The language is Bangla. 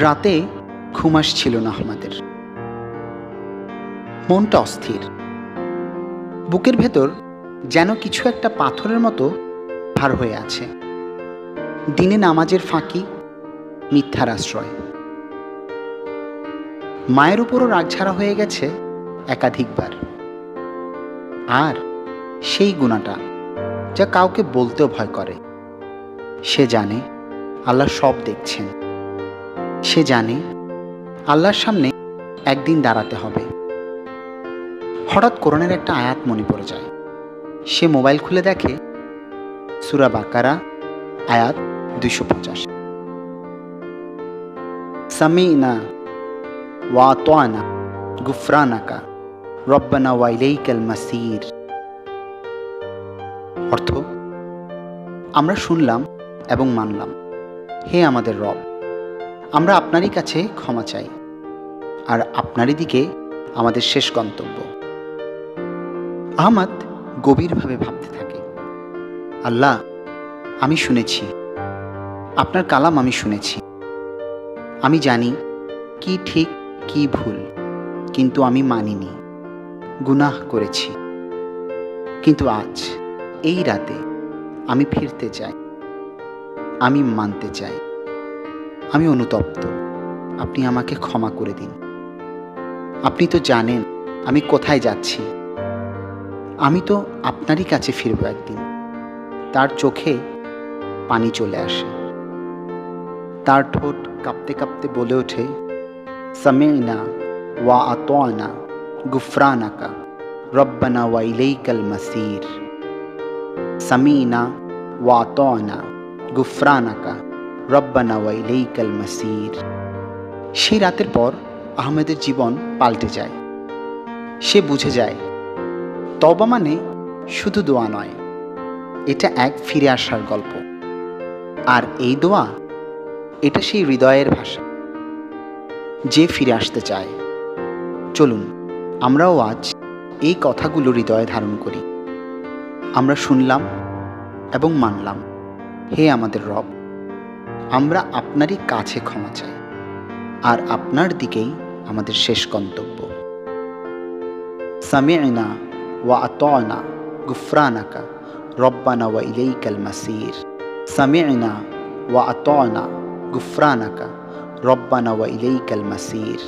রাতে ঘুম আসছিল না আমাদের। মনটা অস্থির, বুকের ভেতর যেন কিছু একটা পাথরের মতো ভার হয়ে আছে। দিনে নামাজের ফাঁকি, মিথ্যার আশ্রয়। মায়ের উপরও রাগঝাড়া হয়ে গেছে একাধিকবার। আর সেই গুণাটা যা কাউকে বলতেও ভয় করে। সে জানে আল্লাহ সব দেখছেন। সে জানে আল্লাহর সামনে একদিন দাঁড়াতে হবে। হঠাৎ কোরআনের একটা আয়াত মনে পড়ে যায়। সে মোবাইল খুলে দেখে সূরা বাকারা আয়াত 250। সামি'না ওয়া আতা'না গুফরানাকা রব্বানা ওয়া ইলাইকাল মাসির। অর্থ, আমরা শুনলাম এবং মানলাম, হে আমাদের রব, আমরা আপনারই কাছে ক্ষমা চাই, আর আপনারই দিকে আমাদের শেষ গন্তব্য। আহমদ গভীরভাবে ভাবতে থাকে, আল্লাহ, আমি শুনেছি, আপনার কালাম আমি শুনেছি। আমি জানি কি ঠিক কি ভুল, কিন্তু আমি মানিনি, গুনাহ করেছি। কিন্তু আজ এই রাতে আমি ফিরতে চাই, আমি মানতে চাই। আমি অনুতপ্ত, আপনি আমাকে ক্ষমা করে দিন। আপনি তো জানেন আমি কোথায় যাচ্ছি। আমি তো আপনারই কাছে ফিরব একদিন। তার চোখে পানি চলে আসে। তার ঠোঁট কাঁপতে কাঁপতে বলে ওঠে, সামি'না ওয়া আতা'না গুফরানাকা রব্বানা ওয়া ইলাইকাল মাসির। সামি'না ওয়া আতা'না গুফরানাকা রব্বানা ওয়া ইলাইকাল মাসির। সেই রাতের পর আহমেদের জীবন পাল্টে যায়। সে বুঝে যায় তওবা মানে শুধু দোয়া নয়, এটা এক ফিরে আসার গল্প। আর এই দোয়া, এটা সেই হৃদয়ের ভাষা যে ফিরে আসতে চায়। চলুন আমরাও আজ এই কথাগুলো হৃদয়ে ধারণ করি। আমরা শুনলাম এবং মানলাম, হে আমাদের রব, আমরা আপনারই কাছে ক্ষমা চাই, আর আপনার দিকেই আমাদের শেষ গন্তব্য। সামি'না ওয়া আতা'না গুফরানাকা রব্বানা ওয়া ইলাইকাল মাসির। সামি'না ওয়া আতা'না গুফরানাকা রব্বানা ওয়া ইলাইকাল মাসির।